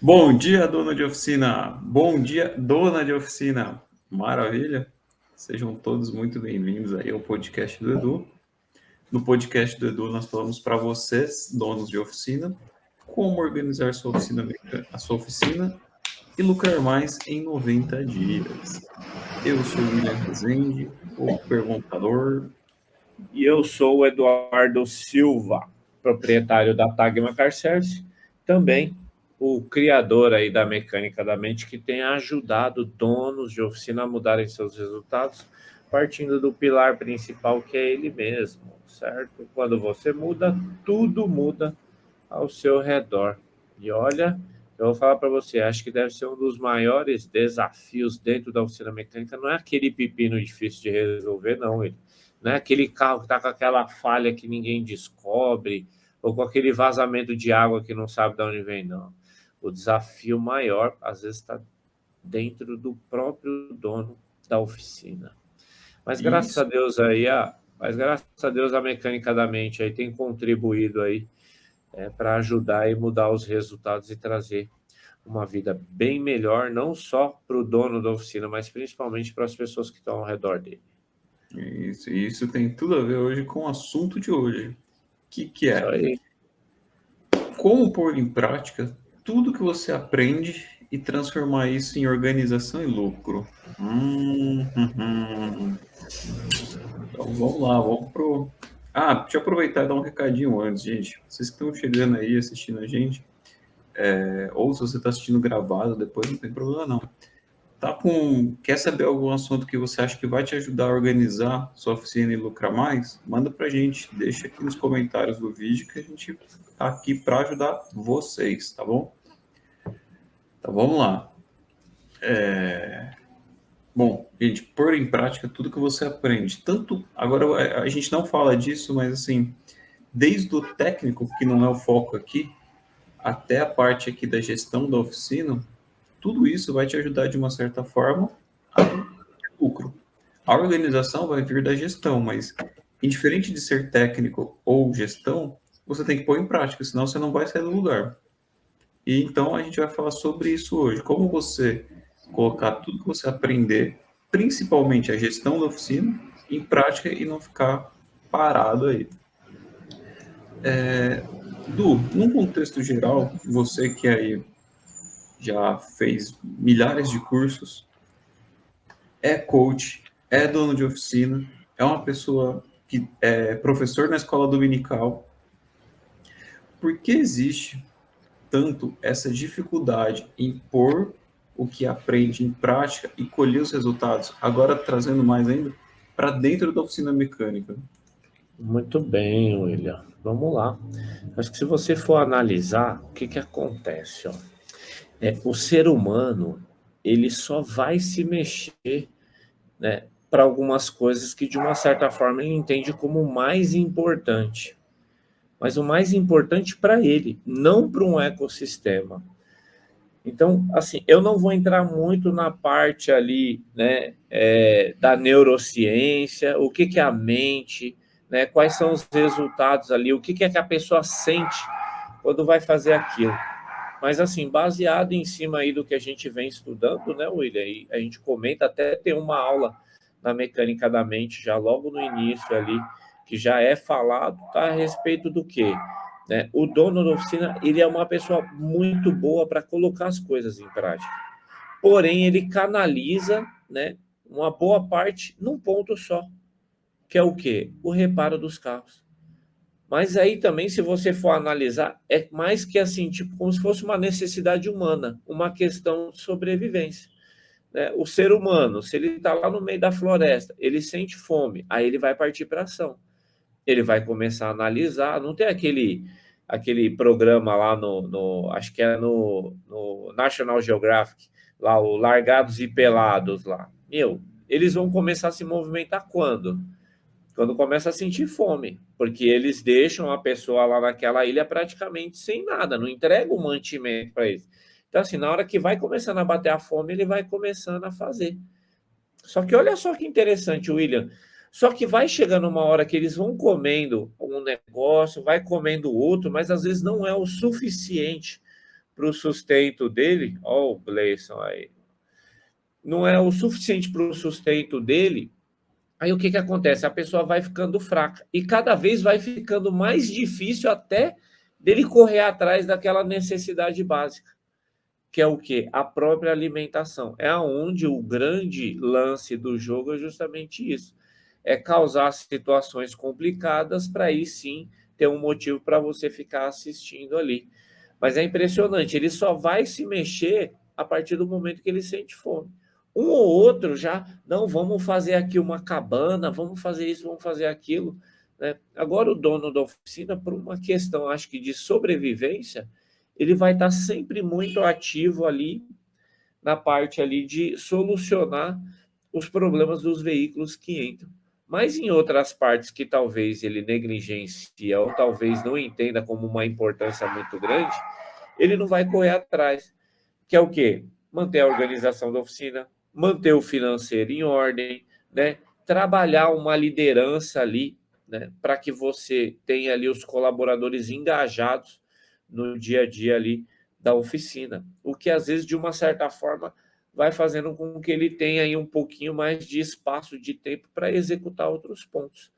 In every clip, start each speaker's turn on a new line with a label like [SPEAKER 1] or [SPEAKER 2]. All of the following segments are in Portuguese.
[SPEAKER 1] Bom dia, dona de oficina. Bom dia, dona de oficina. Maravilha. Sejam todos muito bem-vindos aí ao podcast do Edu. No podcast do Edu, nós falamos para vocês, donos de oficina, como organizar a sua oficina e lucrar mais em 90 dias. Eu sou o William Rezende, o perguntador.
[SPEAKER 2] E eu sou o Eduardo Silva, proprietário da Tagma Car Service, também o criador aí da Mecânica da Mente, que tem ajudado donos de oficina a mudarem seus resultados, partindo do pilar principal, que é ele mesmo, certo? Quando você muda, tudo muda ao seu redor. E olha, eu vou falar para você, acho que deve ser um dos maiores desafios dentro da oficina mecânica, não é aquele pepino difícil de resolver, não, ele. Não é aquele carro que está com aquela falha que ninguém descobre, ou com aquele vazamento de água que não sabe de onde vem, não. O desafio maior, às vezes, está dentro do próprio dono da oficina. Mas graças a
[SPEAKER 1] Isso,
[SPEAKER 2] Deus aí, a mecânica da mente aí tem contribuído aí para ajudar e mudar os resultados e trazer uma vida bem melhor, não só para o dono da oficina, mas principalmente para as pessoas que estão ao redor dele.
[SPEAKER 1] isso tem tudo a ver hoje com o assunto de hoje. O que
[SPEAKER 2] Isso
[SPEAKER 1] é?
[SPEAKER 2] aí.
[SPEAKER 1] Como pôr em prática tudo que você aprende e transformar isso em organização e lucro. Então vamos lá, vamos pro. Ah, deixa eu aproveitar e dar um recadinho antes, gente. Vocês que estão chegando aí assistindo a gente, ou se você está assistindo gravado depois, não tem problema não. Quer saber algum assunto que você acha que vai te ajudar a organizar sua oficina e lucrar mais? Manda pra gente, deixa aqui nos comentários do vídeo que a gente tá aqui para ajudar vocês, tá bom? Então vamos lá. Bom, gente, pôr em prática tudo que você aprende. Tanto agora a gente não fala disso, mas assim, desde o técnico, que não é o foco aqui, até a parte aqui da gestão da oficina, tudo isso vai te ajudar de uma certa forma a ter lucro. A organização vai vir da gestão, mas indiferente de ser técnico ou gestão, você tem que pôr em prática, senão você não vai sair do lugar. E então a gente vai falar sobre isso hoje. Como você colocar tudo que você aprender, principalmente a gestão da oficina, em prática e não ficar parado aí. Du, num contexto geral, você que aí já fez milhares de cursos, é coach, é dono de oficina, é uma pessoa que é professor na escola dominical. Por que existe tanto essa dificuldade em pôr o que aprende em prática e colher os resultados, agora trazendo mais ainda para dentro da oficina mecânica?
[SPEAKER 2] Muito bem, William. Vamos lá. Acho que se você for analisar, o que que acontece, ó? O ser humano, ele só vai se mexer, né, para algumas coisas que, de uma certa forma, ele entende como mais importante. Mas o mais importante para ele, não para um ecossistema. Então, assim, eu não vou entrar muito na parte ali, né, da neurociência, o que que é a mente, né, quais são os resultados ali, o que é que a pessoa sente quando vai fazer aquilo. Mas, assim, baseado em cima aí do que a gente vem estudando, né, William, e a gente comenta, até ter uma aula na mecânica da mente, já logo no início ali, que já é falado, tá, a respeito do quê? Né? O dono da oficina, ele é uma pessoa muito boa para colocar as coisas em prática. Porém, ele canaliza, né, uma boa parte num ponto só, que é o quê? O reparo dos carros. Mas aí também, se você for analisar, é mais que assim, tipo, como se fosse uma necessidade humana, uma questão de sobrevivência. Né? O ser humano, se ele está lá no meio da floresta, ele sente fome, aí ele vai partir para ação. Ele vai começar a analisar, não tem aquele programa lá acho que é no National Geographic, lá o Largados e Pelados lá. Eles vão começar a se movimentar quando? Quando começa a sentir fome, porque eles deixam a pessoa lá naquela ilha praticamente sem nada, não entregam um mantimento para eles. Então, assim, na hora que vai começando a bater a fome, ele vai começando a fazer. Só que olha só que interessante, William. Só que vai chegando uma hora que eles vão comendo um negócio, vai comendo outro, mas às vezes não é o suficiente para o sustento dele, ó o Gleison aí, não é o suficiente para o sustento dele, aí o que acontece? A pessoa vai ficando fraca e cada vez vai ficando mais difícil até dele correr atrás daquela necessidade básica, que é o quê? A própria alimentação. É onde o grande lance do jogo é justamente isso. É causar situações complicadas para aí sim ter um motivo para você ficar assistindo ali. Mas é impressionante, ele só vai se mexer a partir do momento que ele sente fome. Um ou outro já, não, vamos fazer aqui uma cabana, vamos fazer isso, vamos fazer aquilo, né? Agora o dono da oficina, por uma questão, acho que de sobrevivência, ele vai estar sempre muito ativo ali na parte ali de solucionar os problemas dos veículos que entram. Mas em outras partes que talvez ele negligencia ou talvez não entenda como uma importância muito grande, ele não vai correr atrás. Que é o quê? Manter a organização da oficina, manter o financeiro em ordem, né? Trabalhar uma liderança ali, né? Para que você tenha ali os colaboradores engajados no dia a dia ali da oficina. O que às vezes, de uma certa forma, vai fazendo com que ele tenha aí um pouquinho mais de espaço de tempo para executar outros pontos.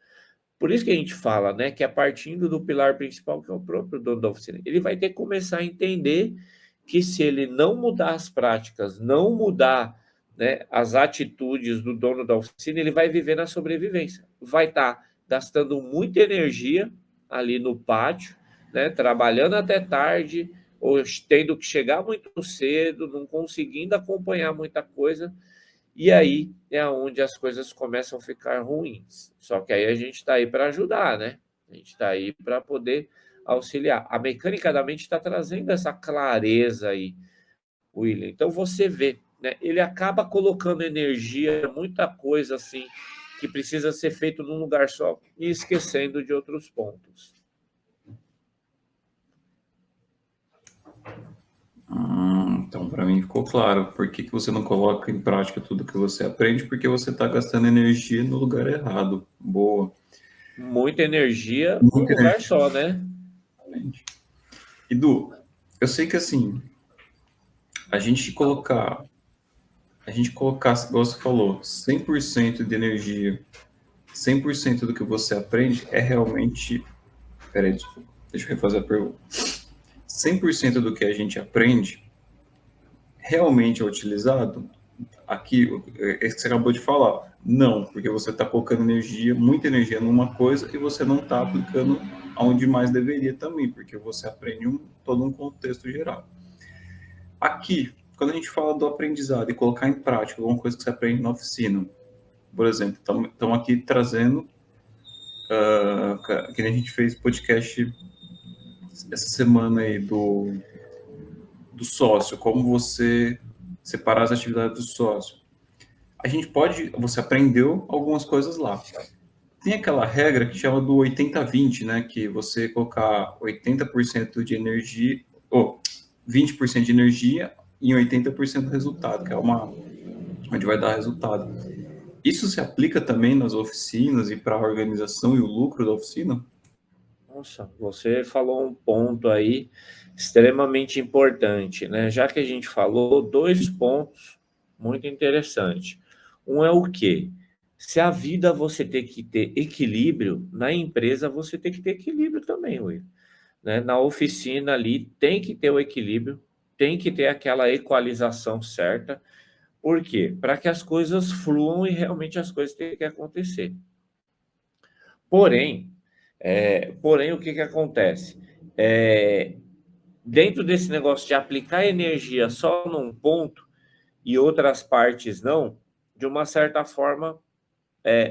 [SPEAKER 2] Por isso que a gente fala, né, que é partindo do pilar principal, que é o próprio dono da oficina, ele vai ter que começar a entender que se ele não mudar as práticas, não mudar, né, as atitudes do dono da oficina, ele vai viver na sobrevivência. Vai estar gastando muita energia ali no pátio, né, trabalhando até tarde, ou tendo que chegar muito cedo, não conseguindo acompanhar muita coisa, e aí é onde as coisas começam a ficar ruins. Só que aí a gente está aí para ajudar, né? A gente está aí para poder auxiliar. A mecânica da mente está trazendo essa clareza aí, William. Então você vê, né? Ele acaba colocando energia, muita coisa assim, que precisa ser feito num lugar só e esquecendo de outros pontos.
[SPEAKER 1] Então, para mim ficou claro. Por que você não coloca em prática tudo que você aprende? Porque você está gastando energia no lugar errado. Boa.
[SPEAKER 2] Muita energia num
[SPEAKER 1] Muita
[SPEAKER 2] lugar
[SPEAKER 1] energia.
[SPEAKER 2] só, né?
[SPEAKER 1] E Du, eu sei que assim, a gente colocar, igual você falou, 100% de energia, 100% do que você aprende é realmente. Peraí, desculpa, deixa eu refazer a pergunta. 100% do que a gente aprende realmente é utilizado? Aqui, é que você acabou de falar. Não, porque você está colocando energia, muita energia numa coisa e você não está aplicando aonde mais deveria também, porque você aprende todo um contexto geral. Aqui, quando a gente fala do aprendizado e colocar em prática alguma coisa que você aprende na oficina, por exemplo, estamos aqui trazendo, que a gente fez podcast essa semana aí do sócio, como você separar as atividades do sócio. Você aprendeu algumas coisas lá. Tem aquela regra que chama do 80-20, né? Que você colocar 80% de energia, ou 20% de energia em 80% do resultado, que é onde vai dar resultado. Isso se aplica também nas oficinas e para a organização e o lucro da oficina?
[SPEAKER 2] Nossa, você falou um ponto aí extremamente importante, né? Já que a gente falou, dois pontos muito interessantes. Um é o quê? Se a vida você tem que ter equilíbrio, na empresa você tem que ter equilíbrio também, Will, né? Na oficina ali tem que ter o equilíbrio, tem que ter aquela equalização certa. Por quê? Para que as coisas fluam e realmente as coisas têm que acontecer. Porém, o que acontece? É, dentro desse negócio de aplicar energia só num ponto e outras partes não, de uma certa forma,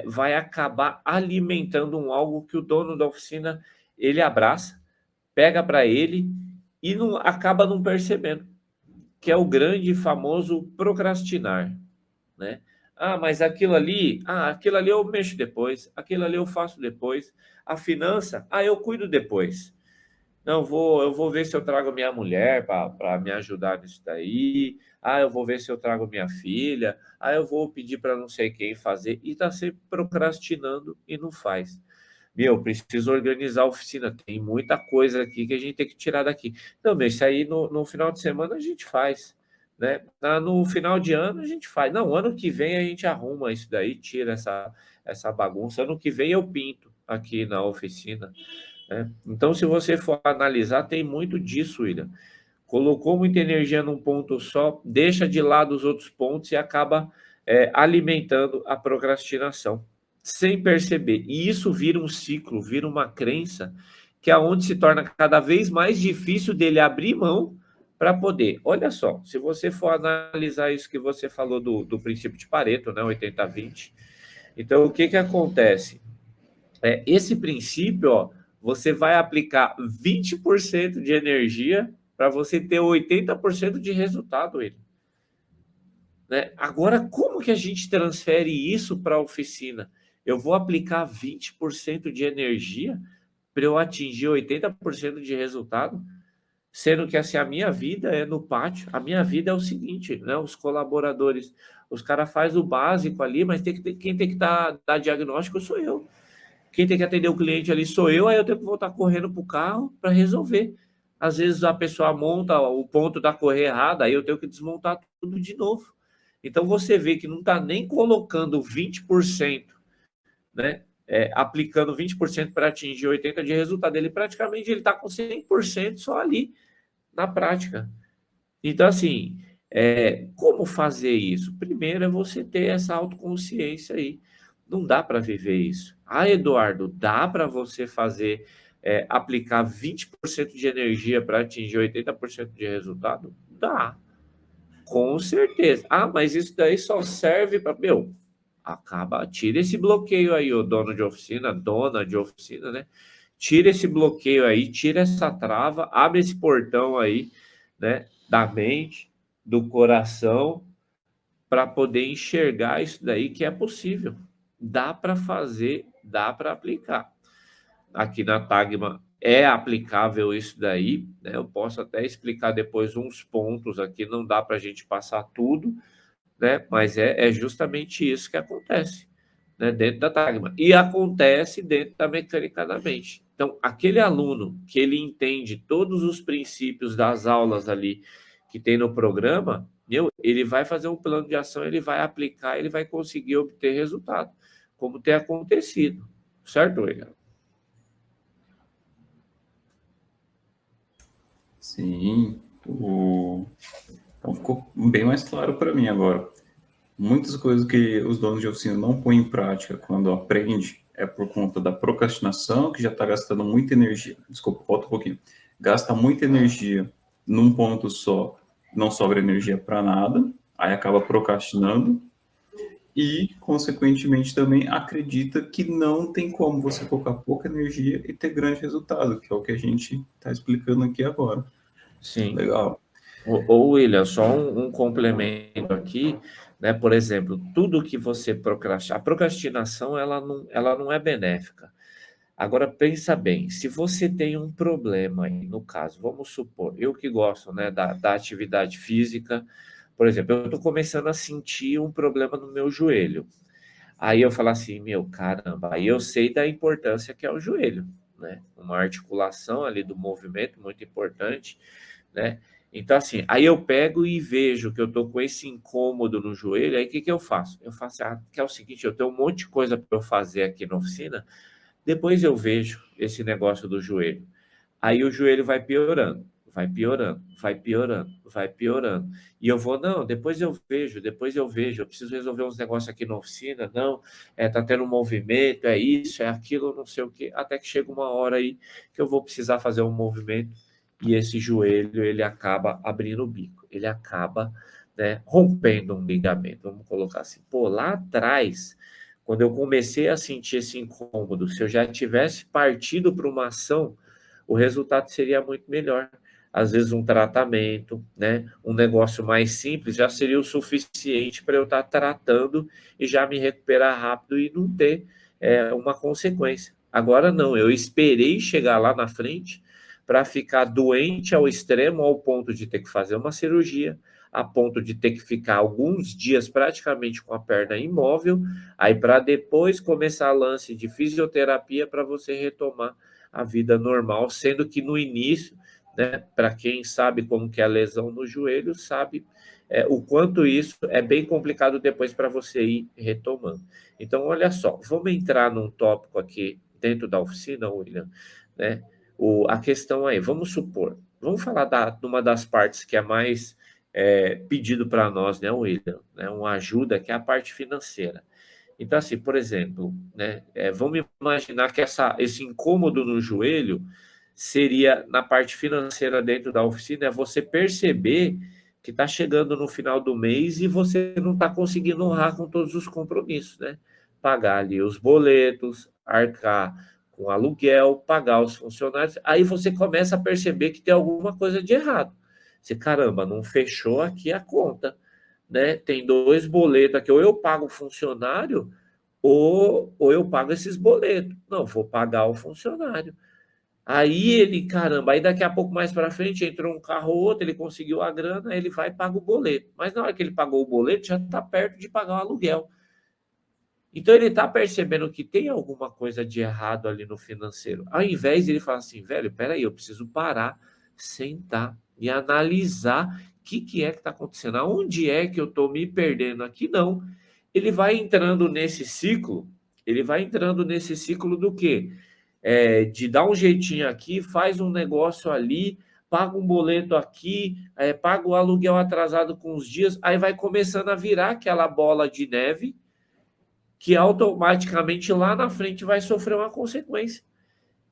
[SPEAKER 2] vai acabar alimentando algo que o dono da oficina ele abraça, pega para ele e não, acaba não percebendo, que é o grande e famoso procrastinar, né? Mas aquilo ali eu mexo depois, aquilo ali eu faço depois. A finança, eu cuido depois. Não, eu vou ver se eu trago minha mulher para me ajudar nisso daí. Eu vou ver se eu trago minha filha. Eu vou pedir para não sei quem fazer. E está sempre procrastinando e não faz. Preciso organizar a oficina, tem muita coisa aqui que a gente tem que tirar daqui. Não, meu, isso aí no final de semana a gente faz, né? No final de ano a gente faz. Não, ano que vem a gente arruma isso daí, tira essa bagunça. Ano que vem eu pinto aqui na oficina, né? Então, se você for analisar, tem muito disso, William. Colocou muita energia num ponto só, deixa de lado os outros pontos e acaba alimentando a procrastinação, sem perceber. E isso vira um ciclo, vira uma crença, que é onde se torna cada vez mais difícil dele abrir mão para poder. Olha só, se você for analisar isso que você falou do princípio de Pareto, né, 80-20, então o que acontece? Esse princípio, ó, você vai aplicar 20% de energia para você ter 80% de resultado, ele. Né? Agora, como que a gente transfere isso para a oficina? Eu vou aplicar 20% de energia para eu atingir 80% de resultado, sendo que assim, a minha vida é no pátio, a minha vida é o seguinte, né? Os colaboradores, os caras fazem o básico ali, mas quem tem que dar diagnóstico sou eu. Quem tem que atender o cliente ali sou eu, aí eu tenho que voltar correndo para o carro para resolver. Às vezes a pessoa monta o ponto da correia errada, aí eu tenho que desmontar tudo de novo. Então você vê que não está nem colocando 20%, né? Aplicando 20% para atingir 80% de resultado. Ele praticamente está com 100% só ali na prática. Então, assim, como fazer isso? Primeiro é você ter essa autoconsciência aí. Não dá para viver isso. Ah, Eduardo, dá para você fazer, aplicar 20% de energia para atingir 80% de resultado? Dá, com certeza. Ah, mas isso daí só serve para. Tira esse bloqueio aí, o dono de oficina, dona de oficina, né? Tira esse bloqueio aí, tira essa trava, abre esse portão aí, né? Da mente, do coração, para poder enxergar isso daí que é possível. Dá para fazer, dá para aplicar. Aqui na Tagma é aplicável isso daí, né? Eu posso até explicar depois uns pontos aqui, não dá para a gente passar tudo, né? Mas é justamente isso que acontece, né? Dentro da Tagma. E acontece dentro da mecânica da mente. Então, aquele aluno que ele entende todos os princípios das aulas ali que tem no programa, ele vai fazer um plano de ação, ele vai aplicar, ele vai conseguir obter resultado, como tem acontecido. Certo, William?
[SPEAKER 1] Sim, então ficou bem mais claro para mim agora. Muitas coisas que os donos de oficina não põem em prática quando aprende é por conta da procrastinação, que já está gastando muita energia. Desculpa, volta um pouquinho. Gasta muita energia num ponto só, não sobra energia para nada, aí acaba procrastinando e, consequentemente, também acredita que não tem como você colocar pouca energia e ter grande resultado, que é o que a gente está explicando aqui agora.
[SPEAKER 2] Sim.
[SPEAKER 1] Legal.
[SPEAKER 2] William, só um complemento aqui, né? Por exemplo, tudo que você procrastina, a procrastinação ela não é benéfica. Agora pensa bem, se você tem um problema aí, no caso, vamos supor, eu que gosto, né, da atividade física, por exemplo, eu estou começando a sentir um problema no meu joelho. Aí eu falo assim, caramba, aí eu sei da importância que é o joelho, né? Uma articulação ali do movimento muito importante, né? Então, assim, aí eu pego e vejo que eu tô com esse incômodo no joelho, aí o que eu faço? Eu faço, que é o seguinte, eu tenho um monte de coisa para eu fazer aqui na oficina, depois eu vejo esse negócio do joelho. Aí o joelho vai piorando, vai piorando, vai piorando, vai piorando. E eu vou, não, depois eu vejo, eu preciso resolver uns negócios aqui na oficina, não, tá tendo um movimento, é isso, é aquilo, não sei o quê. Até que chega uma hora aí que eu vou precisar fazer um movimento e esse joelho, ele acaba abrindo o bico, ele acaba, né, rompendo um ligamento, vamos colocar assim. Pô, lá atrás, quando eu comecei a sentir esse incômodo, se eu já tivesse partido para uma ação, o resultado seria muito melhor. Às vezes um tratamento, né, um negócio mais simples já seria o suficiente para eu estar tratando e já me recuperar rápido e não ter uma consequência. Agora não, eu esperei chegar lá na frente para ficar doente ao extremo, ao ponto de ter que fazer uma cirurgia, a ponto de ter que ficar alguns dias praticamente com a perna imóvel, aí para depois começar lance de fisioterapia para você retomar a vida normal, sendo que no início, né, para quem sabe como que é a lesão no joelho, sabe o quanto isso é bem complicado depois para você ir retomando. Então, olha só, vamos entrar num tópico aqui dentro da oficina, William, né? A questão aí, vamos supor, vamos falar de uma das partes que é mais pedido para nós, né, William, né, uma ajuda, que é a parte financeira. Então, assim, por exemplo, né, vamos imaginar que esse incômodo no joelho seria na parte financeira dentro da oficina, é você perceber que está chegando no final do mês e você não está conseguindo honrar com todos os compromissos, né? Pagar ali os boletos, arcar com aluguel, pagar os funcionários. Aí você começa a perceber que tem alguma coisa de errado. Você, caramba, não fechou aqui a conta, né? Tem 2 boletos aqui, ou eu pago o funcionário, ou eu pago esses boletos. Não, vou pagar o funcionário. Aí ele, caramba, aí daqui a pouco mais para frente entrou um carro ou outro, ele conseguiu a grana, ele vai e paga o boleto. Mas na hora que ele pagou o boleto, já está perto de pagar o aluguel. Então ele está percebendo que tem alguma coisa de errado ali no financeiro. Ao invés de ele falar assim, velho, peraí, eu preciso parar, sentar e analisar o que é que está acontecendo, aonde é que eu estou me perdendo aqui, não. Ele vai entrando nesse ciclo, do quê? De dar um jeitinho aqui, faz um negócio ali, paga um boleto aqui, paga o aluguel atrasado com uns dias, aí vai começando a virar aquela bola de neve que automaticamente lá na frente vai sofrer uma consequência.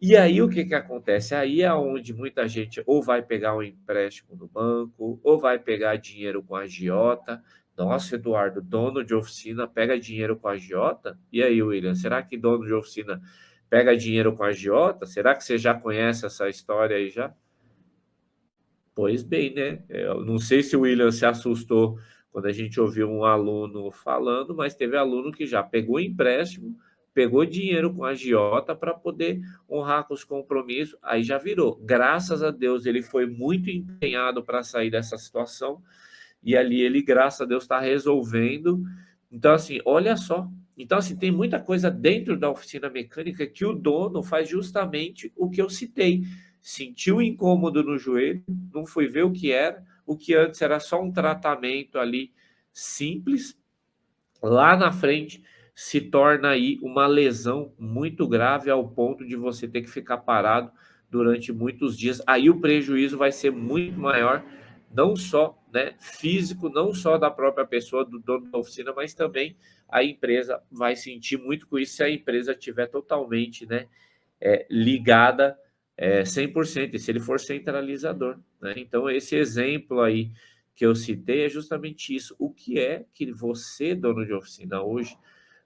[SPEAKER 2] E aí o que acontece? Aí é onde muita gente ou vai pegar um empréstimo no banco, ou vai pegar dinheiro com a agiota. Nossa, Eduardo, dono de oficina pega dinheiro com a agiota? E aí, William, será que dono de oficina pega dinheiro com a agiota? Será que você já conhece essa história aí já? Pois bem, né? Eu não sei se o William se assustou quando a gente ouviu um aluno falando, mas teve aluno que já pegou empréstimo, pegou dinheiro com a agiota para poder honrar com os compromissos, aí já virou. Graças a Deus, ele foi muito empenhado para sair dessa situação, e ali ele, graças a Deus, está resolvendo. Então, assim, olha só. Então, assim, tem muita coisa dentro da oficina mecânica que o dono faz justamente o que eu citei. Sentiu incômodo no joelho, não foi ver o que antes era só um tratamento ali simples, lá na frente se torna aí uma lesão muito grave ao ponto de você ter que ficar parado durante muitos dias. Aí o prejuízo vai ser muito maior, não só, né, físico, não só da própria pessoa, do dono da oficina, mas também a empresa vai sentir muito com isso se a empresa estiver totalmente, né, ligada 100%, e se ele for centralizador, né? Então, esse exemplo aí que eu citei é justamente isso. O que é que você, dono de oficina, hoje,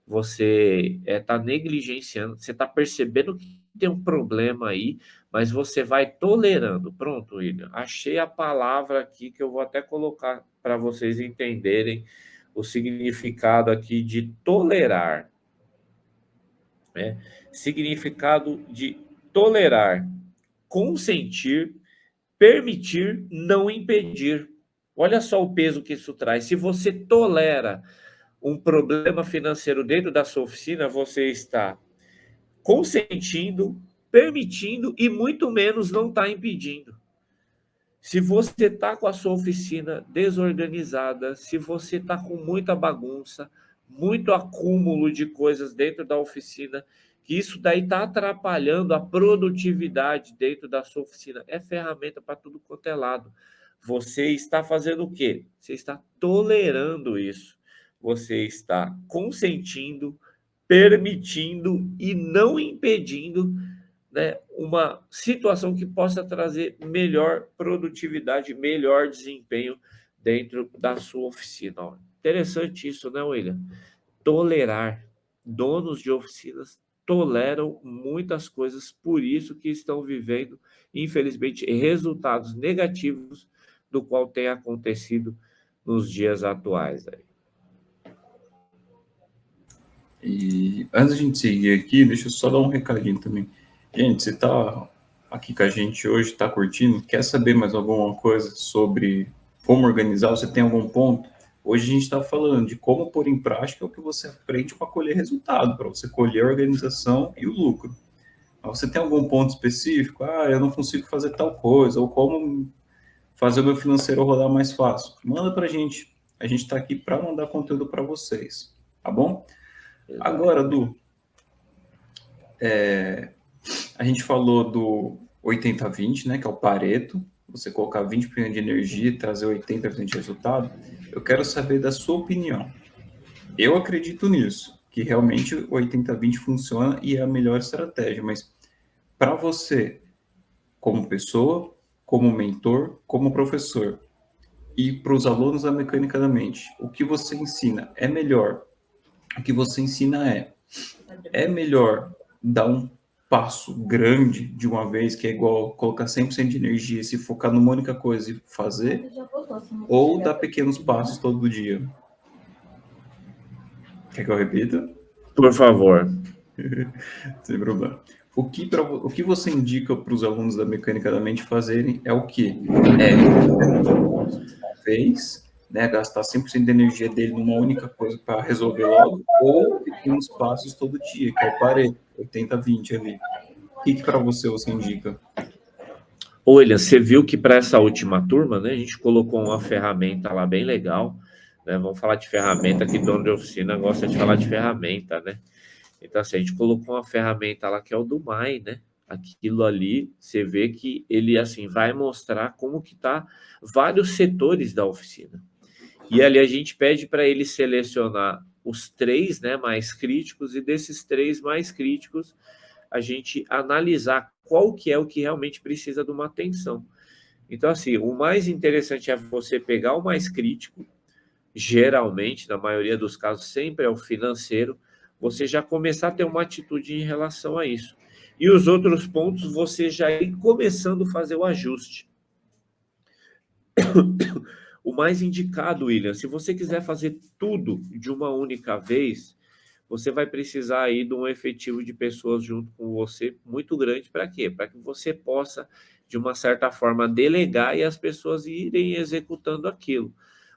[SPEAKER 2] você está negligenciando, você está percebendo que tem um problema aí, mas você vai tolerando. Pronto, William, achei a palavra aqui que eu vou até colocar para vocês entenderem o significado aqui de tolerar, né? Significado de tolerar, consentir, permitir, não impedir. Olha só o peso que isso traz. Se você tolera um problema financeiro dentro da sua oficina, você está consentindo, permitindo e muito menos não está impedindo. Se você está com a sua oficina desorganizada, se você está com muita bagunça, muito acúmulo de coisas dentro da oficina, que isso daí está atrapalhando a produtividade dentro da sua oficina. É ferramenta para tudo quanto é lado. Você está fazendo o quê? Você está tolerando isso. Você está consentindo, permitindo e não impedindo, né, uma situação que possa trazer melhor produtividade, melhor desempenho dentro da sua oficina. Ó, interessante isso, né, William? Tolerar. Donos de oficinas toleram muitas coisas, por isso que estão vivendo, infelizmente, resultados negativos do qual tem acontecido nos dias atuais. Aí.
[SPEAKER 1] E antes da gente seguir aqui, deixa eu só dar um recadinho também. Gente, você está aqui com a gente hoje, está curtindo, quer saber mais alguma coisa sobre como organizar? Você tem algum ponto? Hoje a gente está falando de como pôr em prática o que você aprende para colher resultado, para você colher a organização e o lucro. Mas você tem algum ponto específico? Ah, eu não consigo fazer tal coisa, ou como fazer o meu financeiro rodar mais fácil? Manda para a gente. A gente está aqui para mandar conteúdo para vocês, tá bom? Agora,
[SPEAKER 2] Exatamente.
[SPEAKER 1] Du, a gente falou do 80-20, né, que é o Pareto, você colocar 20% de energia e trazer 80% de resultado. Eu quero saber da sua opinião. Eu acredito nisso, que realmente o 80-20 funciona e é a melhor estratégia, mas para você, como pessoa, como mentor, como professor, e para os alunos da mecânica da mente, o que você ensina é melhor? O que você ensina é melhor dar um passo grande de uma vez, que é igual colocar 100% de energia e se focar numa única coisa e fazer, ou dar pequenos passos todo dia? Quer que eu repita?
[SPEAKER 2] Por favor.
[SPEAKER 1] Sem problema. O que você indica para os alunos da mecânica da mente fazerem é o quê? É resolver muitos pontos de uma vez, né, gastar 100% da energia dele numa única coisa para resolver logo, ou pequenos passos todo dia, que é o Pareto, 80-20 ali. O que para você indica?
[SPEAKER 2] William, você viu que para essa última turma, né, a gente colocou uma ferramenta lá bem legal, né? Vamos falar de ferramenta, que dono de oficina gosta de falar de ferramenta, né? Então, assim, a gente colocou uma ferramenta lá que é o do Mai, né? Aquilo ali, você vê que ele, assim, vai mostrar como que tá vários setores da oficina. E ali a gente pede para ele selecionar os três, né, mais críticos, e desses três mais críticos, a gente analisar qual que é o que realmente precisa de uma atenção. Então, assim, o mais interessante é você pegar o mais crítico, geralmente, na maioria dos casos, sempre é o financeiro, você já começar a ter uma atitude em relação a isso. E os outros pontos, você já ir começando a fazer o ajuste. O mais indicado, William, se você quiser fazer tudo de uma única vez, você vai precisar aí de um efetivo de pessoas junto com você muito grande. Para quê? Para que você possa, de uma certa forma, delegar e as pessoas irem executando aquilo.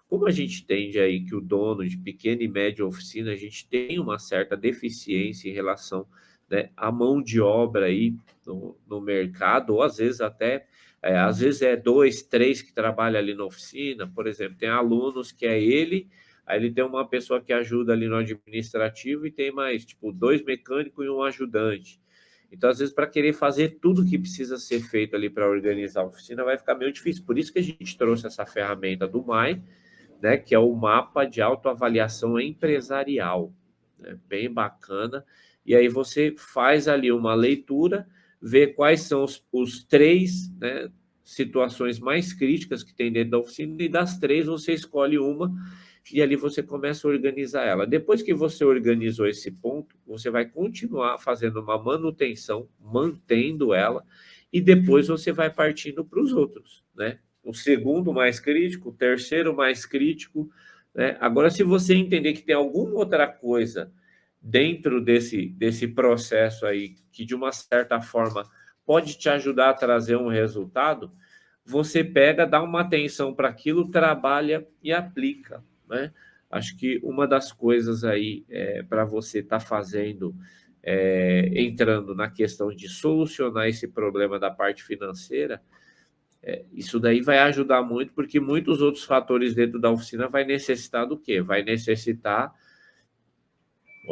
[SPEAKER 2] Como a gente entende aí que o dono de pequena e média oficina, a gente tem uma certa deficiência em relação, né, à mão de obra aí no mercado, ou às vezes até, às vezes é dois, três que trabalham ali na oficina, por exemplo, tem alunos que é ele, aí ele tem uma pessoa que ajuda ali no administrativo e tem mais, tipo, dois mecânicos e um ajudante. Então, às vezes, para querer fazer tudo que precisa ser feito ali para organizar a oficina, vai ficar meio difícil. Por isso que a gente trouxe essa ferramenta do Mai, né, que é o mapa de autoavaliação empresarial, né, bem bacana. E aí você faz ali uma leitura, vê quais são os três, né, situações mais críticas que tem dentro da oficina, e das três você escolhe uma e ali você começa a organizar ela. Depois que você organizou esse ponto, você vai continuar fazendo uma manutenção, mantendo ela, e depois você vai partindo para os outros, né? O segundo mais crítico, o terceiro mais crítico, né? Agora, se você entender que tem alguma outra coisa dentro desse processo aí que, de uma certa forma, pode te ajudar a trazer um resultado, você pega, dá uma atenção para aquilo, trabalha e aplica, né? Acho que uma das coisas aí para você estar fazendo, entrando na questão de solucionar esse problema da parte financeira, isso daí vai ajudar muito, porque muitos outros fatores dentro da oficina vai necessitar do quê? Vai necessitar.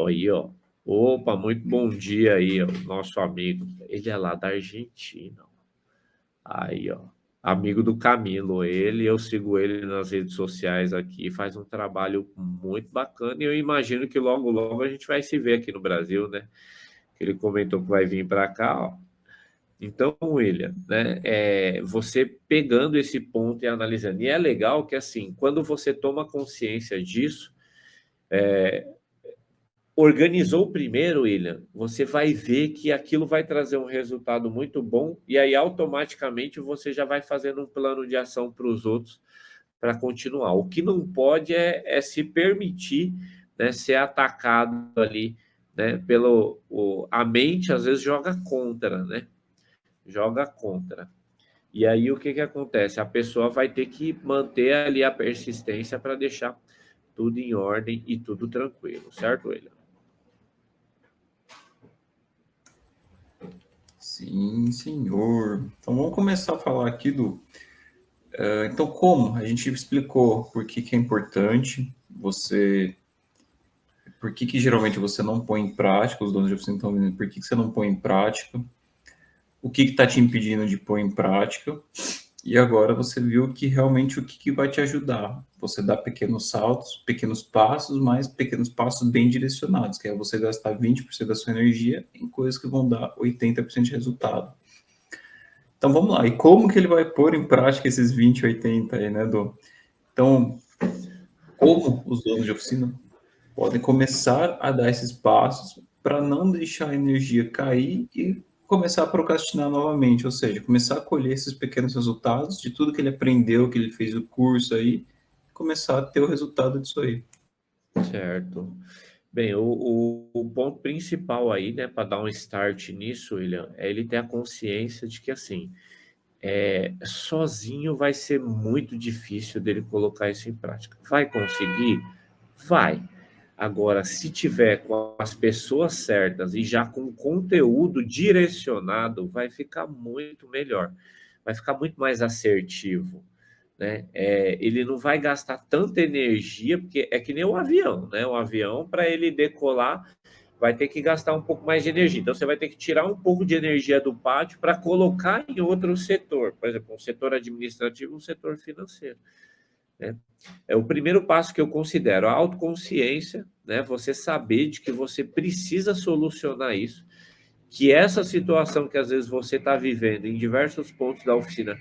[SPEAKER 2] Aí, ó. Opa, muito bom dia aí, ó, nosso amigo. Ele é lá da Argentina. Aí, ó. Amigo do Camilo. Eu sigo ele nas redes sociais aqui, faz um trabalho muito bacana. E eu imagino que logo, logo a gente vai se ver aqui no Brasil, né? Ele comentou que vai vir para cá, ó. Então, William, né, você pegando esse ponto e analisando. E é legal que, assim, quando você toma consciência disso, organizou primeiro, William, você vai ver que aquilo vai trazer um resultado muito bom, e aí automaticamente você já vai fazendo um plano de ação para os outros para continuar. O que não pode é se permitir, né, ser atacado ali, né, a mente às vezes joga contra, né? joga contra. E aí o que que acontece? A pessoa vai ter que manter ali a persistência para deixar tudo em ordem e tudo tranquilo, certo, William?
[SPEAKER 1] Sim, senhor. Então vamos começar a falar aqui do. Então, como? A gente explicou por que que é importante você. Por que que geralmente você não põe em prática, os donos de oficina estão vendo, por que que você não põe em prática, o que está te impedindo de pôr em prática, e agora você viu que realmente o que que vai te ajudar. Você dá pequenos saltos, pequenos passos, mas pequenos passos bem direcionados, que é você gastar 20% da sua energia em coisas que vão dar 80% de resultado. Então vamos lá, e como que ele vai pôr em prática esses 20, 80 aí, né, Dô? Então, como os donos de oficina podem começar a dar esses passos para não deixar a energia cair e começar a procrastinar novamente, ou seja, começar a colher esses pequenos resultados de tudo que ele aprendeu, que ele fez o curso aí, começar a ter o resultado disso aí.
[SPEAKER 2] Certo. Bem, o ponto principal aí, né, para dar um start nisso, William, é ele ter a consciência de que, assim, sozinho vai ser muito difícil dele colocar isso em prática. Vai conseguir? Vai. Agora, se tiver com as pessoas certas e já com conteúdo direcionado, vai ficar muito melhor. Vai ficar muito mais assertivo, né? Ele não vai gastar tanta energia, porque é que nem um avião, né? Um avião, para ele decolar, vai ter que gastar um pouco mais de energia. Então, você vai ter que tirar um pouco de energia do pátio para colocar em outro setor, por exemplo, um setor administrativo, um setor financeiro, né? É o primeiro passo que eu considero, a autoconsciência, né? Você saber de que você precisa solucionar isso, que essa situação que às vezes você está vivendo em diversos pontos da oficina,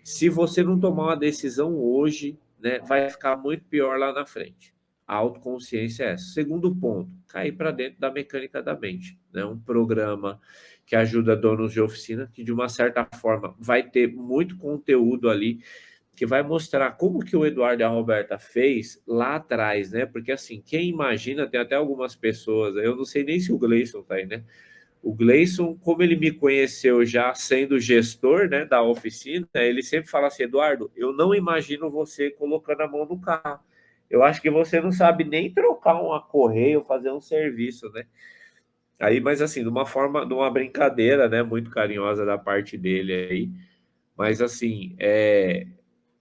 [SPEAKER 2] se você não tomar uma decisão hoje, né, vai ficar muito pior lá na frente. A autoconsciência é essa. Segundo ponto, cair para dentro da mecânica da mente, né? Um programa que ajuda donos de oficina, que de uma certa forma vai ter muito conteúdo ali, que vai mostrar como que o Eduardo e a Roberta fez lá atrás, né? Porque assim, quem imagina, tem até algumas pessoas, eu não sei nem se o Gleison tá aí, né? O Gleison, como ele me conheceu já sendo gestor, né, da oficina, ele sempre fala assim, Eduardo, eu não imagino você colocando a mão no carro. Eu acho que você não sabe nem trocar uma correia ou fazer um serviço, né? Aí, mas assim, de uma forma, de uma brincadeira, né, muito carinhosa da parte dele aí. Mas assim,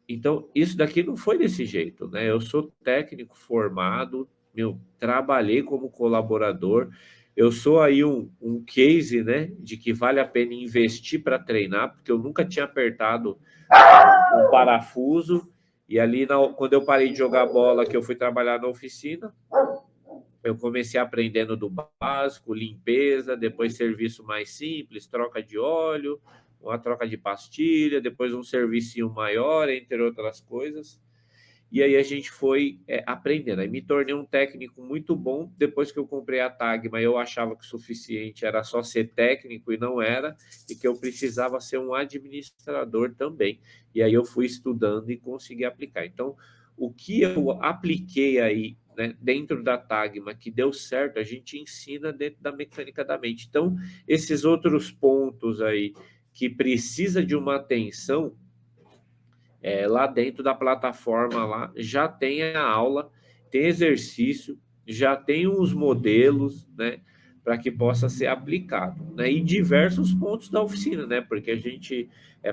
[SPEAKER 2] então, isso daqui não foi desse jeito, né? Eu sou técnico formado, eu trabalhei como colaborador, eu sou aí um case, né, de que vale a pena investir para treinar, porque eu nunca tinha apertado um parafuso, e ali, quando eu parei de jogar bola, que eu fui trabalhar na oficina, eu comecei aprendendo do básico, limpeza, depois serviço mais simples, troca de óleo, uma troca de pastilha, depois um serviço maior, entre outras coisas. E aí a gente foi aprendendo. Aí me tornei um técnico muito bom. Depois que eu comprei a Tagma, eu achava que o suficiente era só ser técnico e não era, e que eu precisava ser um administrador também. E aí eu fui estudando e consegui aplicar. Então, o que eu apliquei aí, né, dentro da Tagma, que deu certo, a gente ensina dentro da mecânica da mente. Então, esses outros pontos aí que precisa de uma atenção, lá dentro da plataforma lá já tem a aula, tem exercício, já tem os modelos, né, para que possa ser aplicado, né, em diversos pontos da oficina, né, porque a gente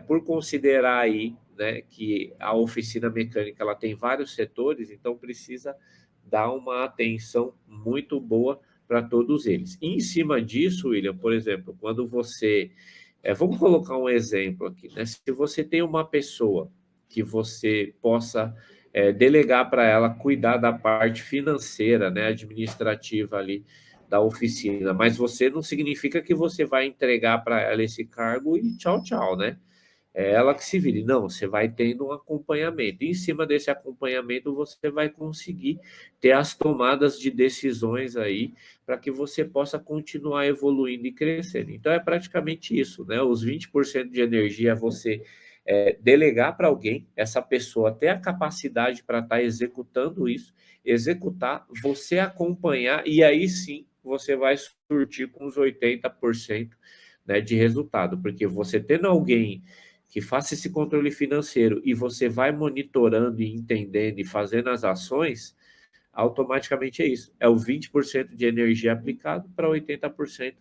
[SPEAKER 2] por considerar aí, né, que a oficina mecânica ela tem vários setores, então precisa dar uma atenção muito boa para todos eles. E em cima disso, William, por exemplo, quando você vamos colocar um exemplo aqui, né? Se você tem uma pessoa que você possa delegar para ela cuidar da parte financeira, né, administrativa ali da oficina, mas você não significa que você vai entregar para ela esse cargo e tchau, tchau, né? É ela que se vire. Não, você vai tendo um acompanhamento. E em cima desse acompanhamento, você vai conseguir ter as tomadas de decisões aí para que você possa continuar evoluindo e crescendo. Então, é praticamente isso, né? Os 20% de energia você delegar para alguém, essa pessoa ter a capacidade para estar executando isso, executar, você acompanhar, e aí sim você vai surtir com os 80% né, de resultado, porque você tendo alguém que faça esse controle financeiro e você vai monitorando e entendendo e fazendo as ações, automaticamente é isso. É o 20% de energia aplicado para 80%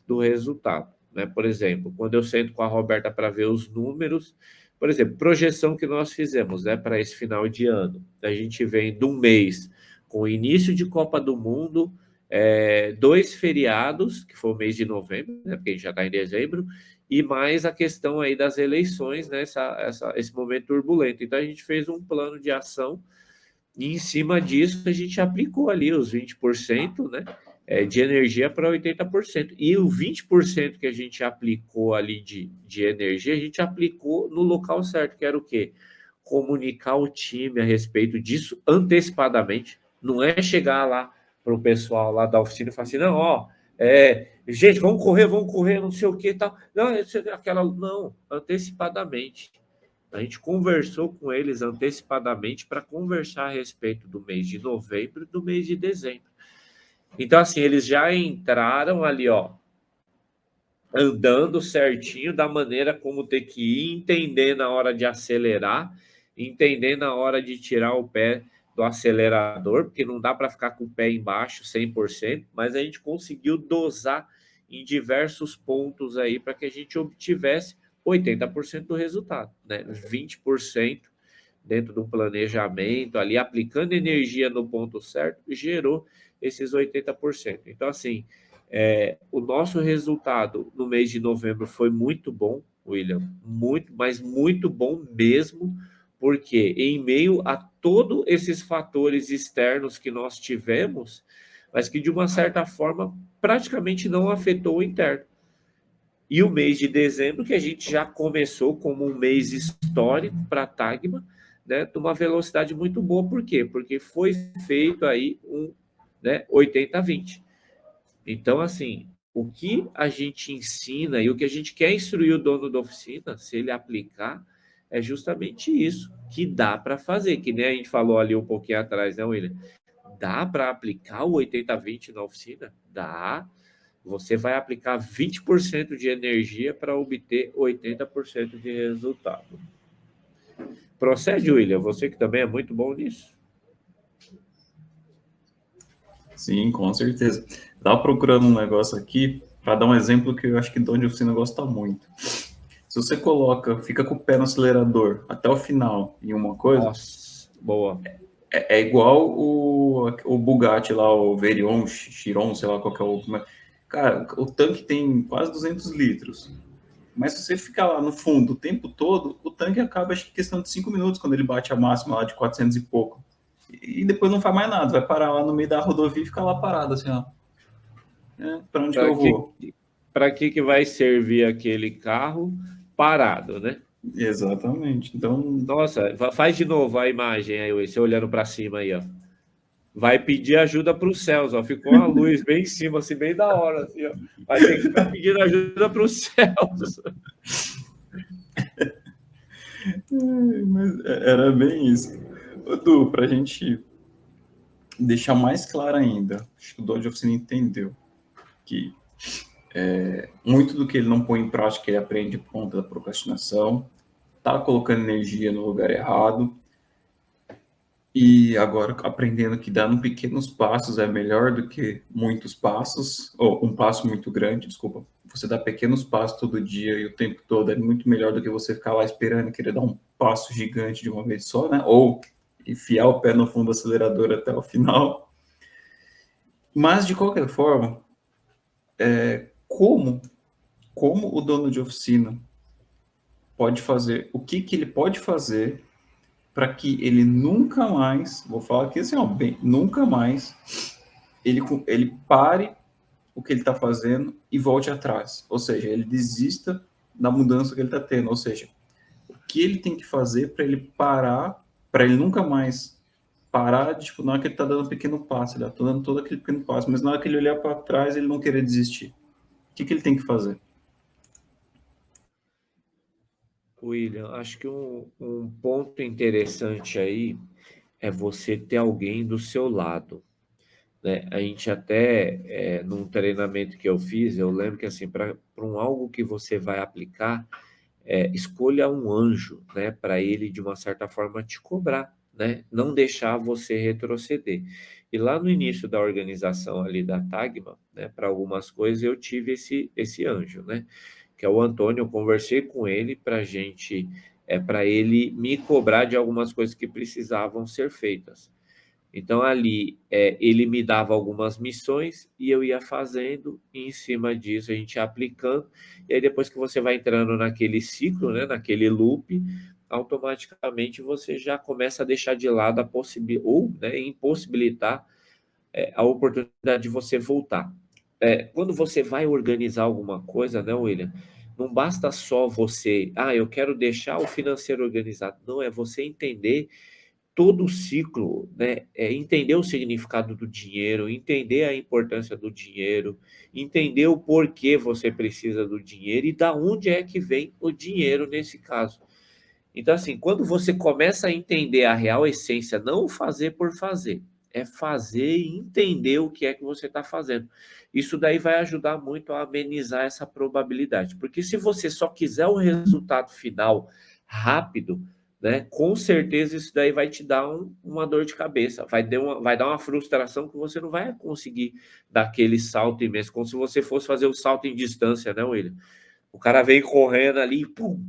[SPEAKER 2] do resultado, né? Por exemplo, quando eu sento com a Roberta para ver os números, por exemplo, projeção que nós fizemos, né, para esse final de ano, a gente vem de um mês com o início de Copa do Mundo, 2 feriados, que foi o mês de novembro, né, porque a gente já está em dezembro, e mais a questão aí das eleições, né, esse momento turbulento. Então, a gente fez um plano de ação e em cima disso, a gente aplicou ali os 20%, né, de energia para 80%. E o 20% que a gente aplicou ali de energia, a gente aplicou no local certo, que era o quê? Comunicar o time a respeito disso antecipadamente. Não é chegar lá para o pessoal lá da oficina e falar assim, não, ó, gente, vamos correr, não sei o que tal. Não, aquela, não, antecipadamente. A gente conversou com eles antecipadamente para conversar a respeito do mês de novembro e do mês de dezembro. Então, assim, eles já entraram ali, ó, andando certinho da maneira como ter que ir, entender na hora de acelerar, entender na hora de tirar o pé do acelerador, porque não dá para ficar com o pé embaixo 100%, mas a gente conseguiu dosar em diversos pontos aí para que a gente obtivesse 80% do resultado, né? 20% dentro do planejamento, ali aplicando energia no ponto certo, gerou esses 80%. Então, assim, o nosso resultado no mês de novembro foi muito bom, William, muito, mas muito bom mesmo, porque em meio a todos esses fatores externos que nós tivemos, mas que de uma certa forma praticamente não afetou o interno. E o mês de dezembro, que a gente já começou como um mês histórico para a Tagma, né, de uma velocidade muito boa. Por quê? Porque foi feito aí um, né, 80-20. Então, assim, o que a gente ensina e o que a gente quer instruir o dono da oficina, se ele aplicar, é justamente isso, que dá para fazer, que nem a gente falou ali um pouquinho atrás, né, William? Dá para aplicar o 80-20 na oficina? Dá. Você vai aplicar 20% de energia para obter 80% de resultado. Procede, William, você que também é muito bom nisso.
[SPEAKER 1] Sim, com certeza. Estava procurando um negócio aqui para dar um exemplo que eu acho que dono de oficina gosta muito. Se você coloca, fica com o pé no acelerador até o final em uma coisa,
[SPEAKER 2] Nossa, boa.
[SPEAKER 1] é igual o Bugatti lá, o Veyron, Chiron, sei lá qual que é o... Cara, o tanque tem quase 200 litros. Mas se você ficar lá no fundo o tempo todo, o tanque acaba, acho que em questão de 5 minutos, quando ele bate a máxima lá de 400 e pouco. E depois não faz mais nada, vai parar lá no meio da rodovia e ficar lá parado, assim, ó. Para onde que
[SPEAKER 2] Para
[SPEAKER 1] eu
[SPEAKER 2] que,
[SPEAKER 1] vou?
[SPEAKER 2] que vai servir aquele carro parado, né?
[SPEAKER 1] Exatamente. Então,
[SPEAKER 2] Nossa, faz de novo a imagem aí, você olhando para cima aí, ó. Vai pedir ajuda para os céus, ó. Ficou uma luz bem em cima, assim, bem da hora, assim, ó. Vai ter que ficar pedindo ajuda para os céus.
[SPEAKER 1] mas era bem isso. Du, para a gente deixar mais claro ainda, acho que o Dodge Oficina entendeu que muito do que ele não põe em prática ele aprende por conta da procrastinação, tá colocando energia no lugar errado, e agora aprendendo que dando pequenos passos é melhor do que muitos passos, ou um passo muito grande, desculpa. Você dá pequenos passos todo dia e o tempo todo é muito melhor do que você ficar lá esperando e querer dar um passo gigante de uma vez só, né? Ou enfiar o pé no fundo do acelerador até o final. Mas, de qualquer forma, como, como o dono de oficina pode fazer, o que, que ele pode fazer para que ele nunca mais, vou falar aqui assim, ó, bem, nunca mais ele pare o que ele está fazendo e volte atrás. Ou seja, ele desista da mudança que ele está tendo. Ou seja, o que ele tem que fazer para ele parar, para ele nunca mais parar, de, tipo, na hora que ele está dando um pequeno passo, ele está dando todo aquele pequeno passo, mas na hora que ele olhar para trás, ele não querer desistir. O que, que ele tem que fazer?
[SPEAKER 2] William, acho que um ponto interessante aí é você ter alguém do seu lado. né? A gente até, num treinamento que eu fiz, eu lembro que assim, para algo que você vai aplicar, escolha um anjo, né, para ele de uma certa forma te cobrar, né, não deixar você retroceder. E lá no início da organização ali da Tagma, né, para algumas coisas eu tive esse anjo, né, que é o Antônio. Eu conversei com ele para ele me cobrar de algumas coisas que precisavam ser feitas. Então, ali, ele me dava algumas missões e eu ia fazendo, e em cima disso a gente ia aplicando, e aí depois que você vai entrando naquele ciclo, né, naquele loop, automaticamente você já começa a deixar de lado a possibilidade, ou, né, impossibilitar a oportunidade de você voltar. Quando você vai organizar alguma coisa, né, William, não basta só você, eu quero deixar o financeiro organizado. Não, é você entender todo o ciclo, né? Entender o significado do dinheiro, entender a importância do dinheiro, entender o porquê você precisa do dinheiro e da onde é que vem o dinheiro nesse caso. Então, assim, quando você começa a entender a real essência, não fazer por fazer, é fazer e entender o que é que você está fazendo. Isso daí vai ajudar muito a amenizar essa probabilidade. Porque se você só quiser o resultado final rápido, né, com certeza isso daí vai te dar uma dor de cabeça, vai dar uma frustração que você não vai conseguir dar aquele salto imenso, como se você fosse fazer o salto em distância, né, William? O cara vem correndo ali, pum,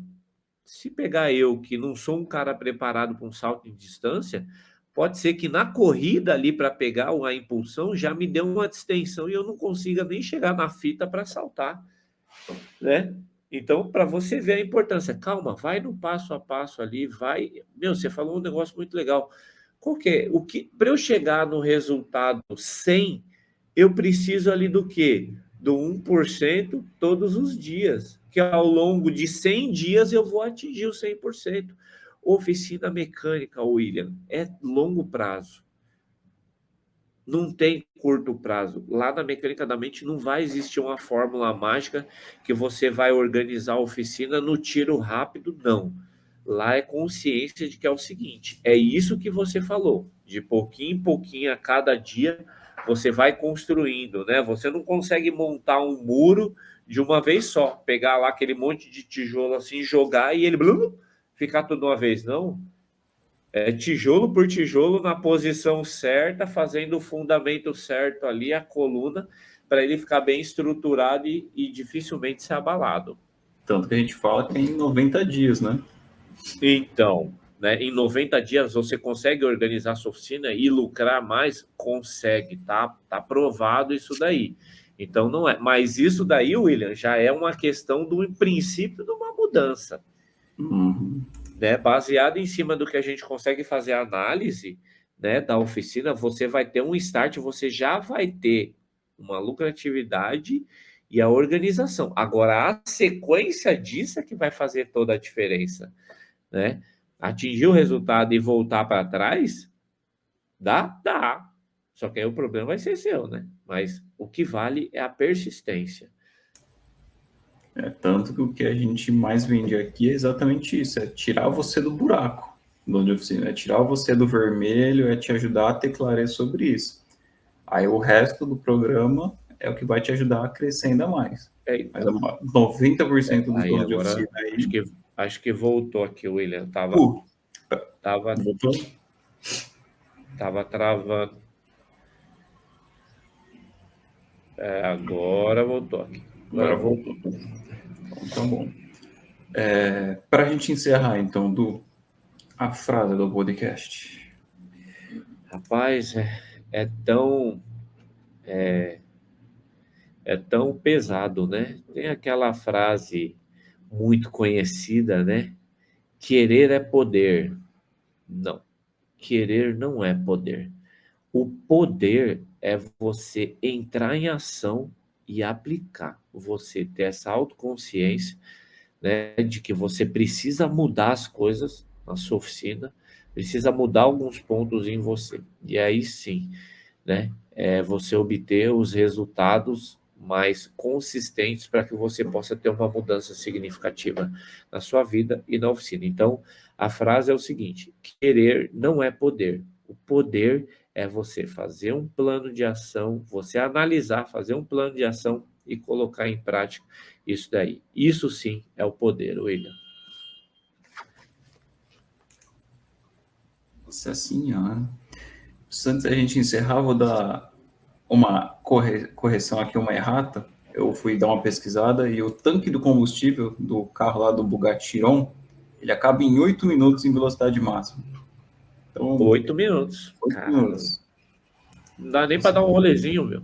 [SPEAKER 2] se pegar eu, que não sou um cara preparado para um salto em distância, pode ser que na corrida ali para pegar a impulsão já me dê uma distensão e eu não consiga nem chegar na fita para saltar, né? Então, para você ver a importância, calma, vai no passo a passo ali, vai. Meu, você falou um negócio muito legal. Qual que é? Para eu chegar no resultado 100, eu preciso ali do quê? Do 1% todos os dias, que ao longo de 100 dias eu vou atingir o 100%. Oficina mecânica, William, é longo prazo. Não tem curto prazo. Lá na Mecânica da Mente não vai existir uma fórmula mágica que você vai organizar a oficina no tiro rápido, não. Lá é consciência de que é o seguinte, é isso que você falou, de pouquinho em pouquinho a cada dia você vai construindo, né? Você não consegue montar um muro de uma vez só, pegar lá aquele monte de tijolo assim, jogar e ele ficar tudo de uma vez, não. Tijolo por tijolo na posição certa, fazendo o fundamento certo ali, a coluna, para ele ficar bem estruturado e dificilmente ser abalado.
[SPEAKER 1] Tanto que a gente fala que é em 90 dias, né?
[SPEAKER 2] Então, né, em 90 dias você consegue organizar sua oficina e lucrar mais? Consegue, tá provado isso daí. Então não é, mas isso daí, William, já é uma questão do princípio de uma mudança.
[SPEAKER 1] Uhum.
[SPEAKER 2] Né, baseado em cima do que a gente consegue fazer a análise, né, da oficina, você vai ter um start, você já vai ter uma lucratividade e a organização. Agora, a sequência disso é que vai fazer toda a diferença, né? Atingir o resultado e voltar para trás, dá? Dá. Só que aí o problema vai ser seu, né? Mas o que vale é a persistência.
[SPEAKER 1] Tanto que o que a gente mais vende aqui é exatamente isso, é tirar você do buraco de oficina, é tirar você do vermelho, é te ajudar a ter clareza sobre isso. Aí o resto do programa é o que vai te ajudar a crescer ainda mais. Mas
[SPEAKER 2] Então,
[SPEAKER 1] 90% dos
[SPEAKER 2] aí
[SPEAKER 1] donos de
[SPEAKER 2] agora
[SPEAKER 1] oficina aí...
[SPEAKER 2] acho que voltou aqui, William.
[SPEAKER 1] Uh,
[SPEAKER 2] Tava,
[SPEAKER 1] voltou?
[SPEAKER 2] tava travando. Agora voltou aqui.
[SPEAKER 1] Agora voltou. Então, tá bom. Para a gente encerrar, então, a frase do podcast.
[SPEAKER 2] Rapaz, é tão é tão pesado, né? Tem aquela frase muito conhecida, né? Querer é poder. Não, querer não é poder. O poder é você entrar em ação e aplicar. Você ter essa autoconsciência, né, de que você precisa mudar as coisas na sua oficina, precisa mudar alguns pontos em você. E aí sim, né, você obter os resultados mais consistentes para que você possa ter uma mudança significativa na sua vida e na oficina. Então, a frase é o seguinte: querer não é poder. O poder é você fazer um plano de ação, você analisar, fazer um plano de ação e colocar em prática isso daí. Isso sim é o poder, William.
[SPEAKER 1] Nossa senhora. Antes da gente encerrar, vou dar uma correção aqui, uma errata. Eu fui dar uma pesquisada e o tanque do combustível do carro lá do Bugatti Chiron, ele acaba em 8 minutos em velocidade máxima. Então,
[SPEAKER 2] 8 minutos.
[SPEAKER 1] 8
[SPEAKER 2] Cara,
[SPEAKER 1] minutos.
[SPEAKER 2] não dá nem para dar um rolezinho, meu.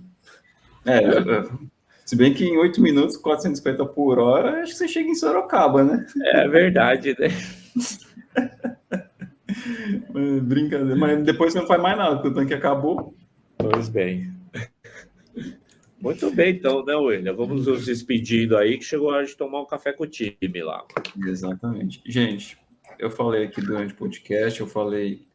[SPEAKER 1] Se bem que em 8 minutos, 450 por hora, acho que você chega em Sorocaba, né?
[SPEAKER 2] É verdade, né?
[SPEAKER 1] Brincadeira. Mas depois você não faz mais nada, porque o tanque acabou.
[SPEAKER 2] Pois bem. Muito bem, então, né, William? Vamos nos despedindo aí, que chegou a hora de tomar um café com o time lá.
[SPEAKER 1] Exatamente. Gente, eu falei aqui durante o podcast, eu falei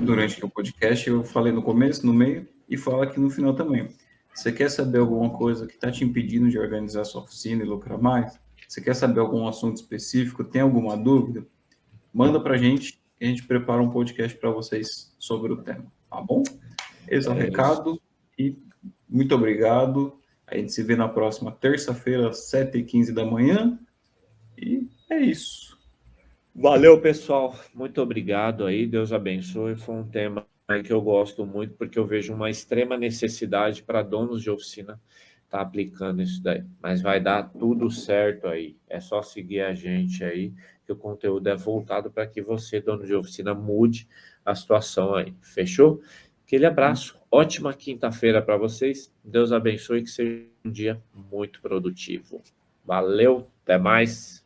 [SPEAKER 1] durante o podcast, eu falei no começo, no meio e falo aqui no final também. Você quer saber alguma coisa que está te impedindo de organizar sua oficina e lucrar mais? Você quer saber algum assunto específico? Tem alguma dúvida? Manda para a gente prepara um podcast para vocês sobre o tema, tá bom? Esse é o recado e muito obrigado. A gente se vê na próxima terça-feira, às 7h15 da manhã. E é isso.
[SPEAKER 2] Valeu, pessoal. Muito obrigado aí. Deus abençoe. Foi um tema aí que eu gosto muito, porque eu vejo uma extrema necessidade para donos de oficina estar aplicando isso daí. Mas vai dar tudo certo aí. É só seguir a gente aí, que o conteúdo é voltado para que você, dono de oficina, mude a situação aí. Fechou? Aquele abraço. Ótima quinta-feira para vocês. Deus abençoe, que seja um dia muito produtivo. Valeu, até mais.